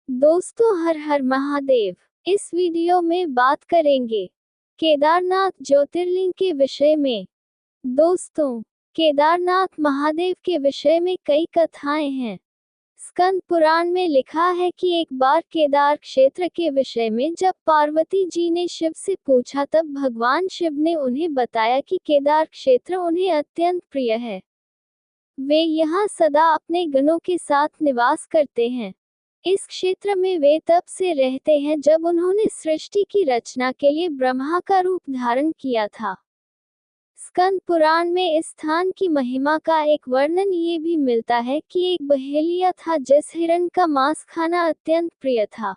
दोस्तों, हर हर महादेव। इस वीडियो में बात करेंगे केदारनाथ ज्योतिर्लिंग के विषय में। दोस्तों, केदारनाथ महादेव के विषय में कई कथाएं हैं। स्कंद पुराण में लिखा है कि एक बार केदार क्षेत्र के विषय में जब पार्वती जी ने शिव से पूछा, तब भगवान शिव ने उन्हें बताया कि केदार क्षेत्र उन्हें अत्यंत प्रिय है। वे यहाँ सदा अपने गणों के साथ निवास करते हैं। इस क्षेत्र में वे तब से रहते हैं जब उन्होंने सृष्टि की रचना के लिए ब्रह्मा का रूप धारण किया था। स्कंद पुराण में इस स्थान की महिमा का एक वर्णन ये भी मिलता है कि एक बहेलिया था जिस हिरण का मांस खाना अत्यंत प्रिय था।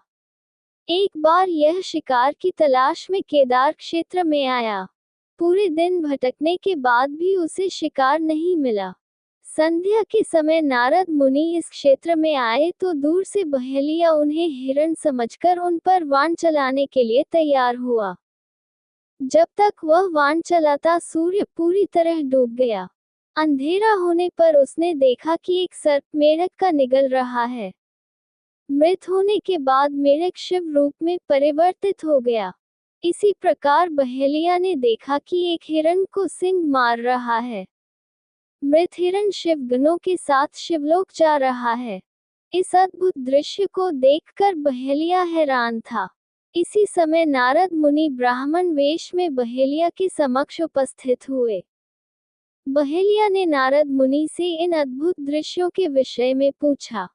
एक बार यह शिकार की तलाश में केदार क्षेत्र में आया। पूरे दिन भटकने के बाद भी उसे शिकार नहीं मिला। संध्या के समय नारद मुनि इस क्षेत्र में आए तो दूर से बहेलिया उन्हें हिरण समझकर उन पर वाण चलाने के लिए तैयार हुआ। जब तक वह वाण चलाता, सूर्य पूरी तरह डूब गया। अंधेरा होने पर उसने देखा कि एक सर्प मेढक का निगल रहा है। मृत होने के बाद मेढक शिव रूप में परिवर्तित हो गया। इसी प्रकार बहेलिया ने देखा कि एक हिरण को सिंह मार रहा है। मृत हिरण शिव गणों के साथ शिवलोक जा रहा है। इस अद्भुत दृश्य को देखकर बहेलिया हैरान था। इसी समय नारद मुनि ब्राह्मण वेश में बहेलिया के समक्ष उपस्थित हुए। बहेलिया ने नारद मुनि से इन अद्भुत दृश्यों के विषय में पूछा।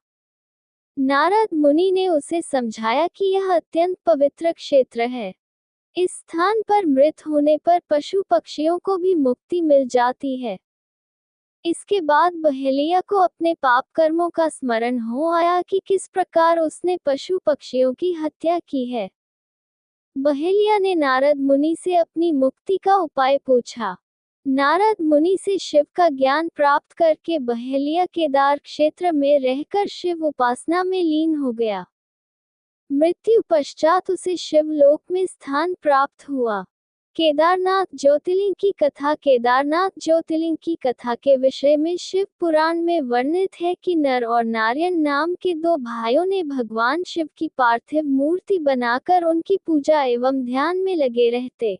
नारद मुनि ने उसे समझाया कि यह अत्यंत पवित्र क्षेत्र है। इस स्थान पर मृत होने पर पशु पक्षियों को भी मुक्ति मिल जाती है। इसके बाद बहेलिया को अपने पाप कर्मों का स्मरण हो आया कि किस प्रकार उसने पशु पक्षियों की हत्या की है। बहेलिया ने नारद मुनि से अपनी मुक्ति का उपाय पूछा। नारद मुनि से शिव का ज्ञान प्राप्त करके बहेलिया केदार क्षेत्र में रहकर शिव उपासना में लीन हो गया। मृत्यु पश्चात उसे शिवलोक में स्थान प्राप्त हुआ। केदारनाथ ज्योतिर्लिंग की कथा। केदारनाथ ज्योतिर्लिंग की कथा के विषय में शिव पुराण में वर्णित है कि नर और नारायण नाम के दो भाइयों ने भगवान शिव की पार्थिव मूर्ति बनाकर उनकी पूजा एवं ध्यान में लगे रहते।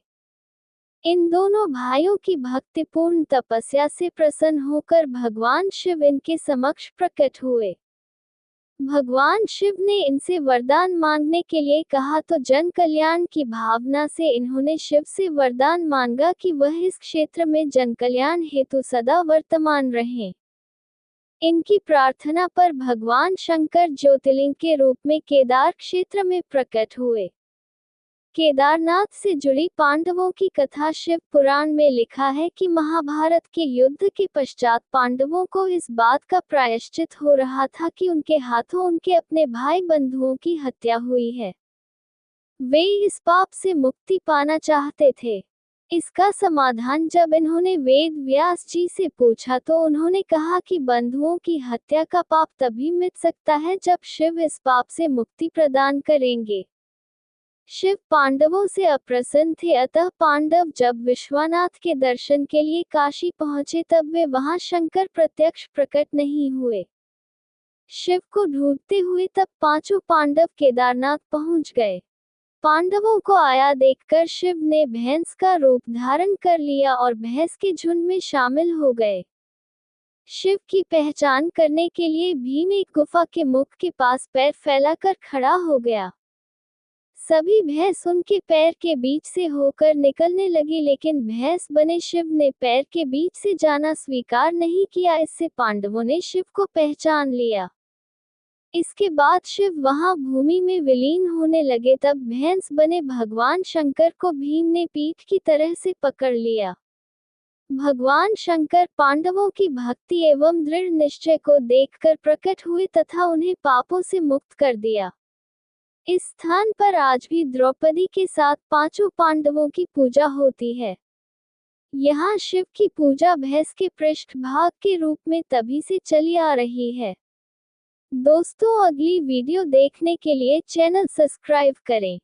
इन दोनों भाइयों की भक्तिपूर्ण तपस्या से प्रसन्न होकर भगवान शिव इनके समक्ष प्रकट हुए। भगवान शिव ने इनसे वरदान मांगने के लिए कहा तो जन कल्याण की भावना से इन्होंने शिव से वरदान मांगा कि वह इस क्षेत्र में जन कल्याण हेतु सदा वर्तमान रहें। इनकी प्रार्थना पर भगवान शंकर ज्योतिर्लिंग के रूप में केदार क्षेत्र में प्रकट हुए। केदारनाथ से जुड़ी पांडवों की कथा। शिव पुराण में लिखा है कि महाभारत के युद्ध के पश्चात पांडवों को इस बात का प्रायश्चित हो रहा था कि उनके हाथों उनके अपने भाई बंधुओं की हत्या हुई है। वे इस पाप से मुक्ति पाना चाहते थे। इसका समाधान जब इन्होंने वेद व्यास जी से पूछा तो उन्होंने कहा कि बंधुओं की हत्या का पाप तभी मिट सकता है जब शिव इस पाप से मुक्ति प्रदान करेंगे। शिव पांडवों से अप्रसन्न थे, अतः पांडव जब विश्वनाथ के दर्शन के लिए काशी पहुंचे तब वे वहां शंकर प्रत्यक्ष प्रकट नहीं हुए। शिव को ढूंढते हुए तब पांचों पांडव केदारनाथ पहुंच गए। पांडवों को आया देखकर शिव ने भैंस का रूप धारण कर लिया और भैंस के झुंड में शामिल हो गए। शिव की पहचान करने के लिए भीम एक गुफा के मुख के पास पैर फैलाकर खड़ा हो गया। सभी भैंस उनके पैर के बीच से होकर निकलने लगी, लेकिन भैंस बने शिव ने पैर के बीच से जाना स्वीकार नहीं किया। इससे पांडवों ने शिव को पहचान लिया। इसके बाद शिव वहां भूमि में विलीन होने लगे। तब भैंस बने भगवान शंकर को भीम ने पीठ की तरह से पकड़ लिया। भगवान शंकर पांडवों की भक्ति एवं दृढ़ निश्चय को देखकर प्रकट हुए तथा उन्हें पापों से मुक्त कर दिया। इस स्थान पर आज भी द्रौपदी के साथ पांचों पांडवों की पूजा होती है। यहाँ शिव की पूजा भैंस के पृष्ठ भाग के रूप में तभी से चली आ रही है। दोस्तों, अगली वीडियो देखने के लिए चैनल सब्सक्राइब करें।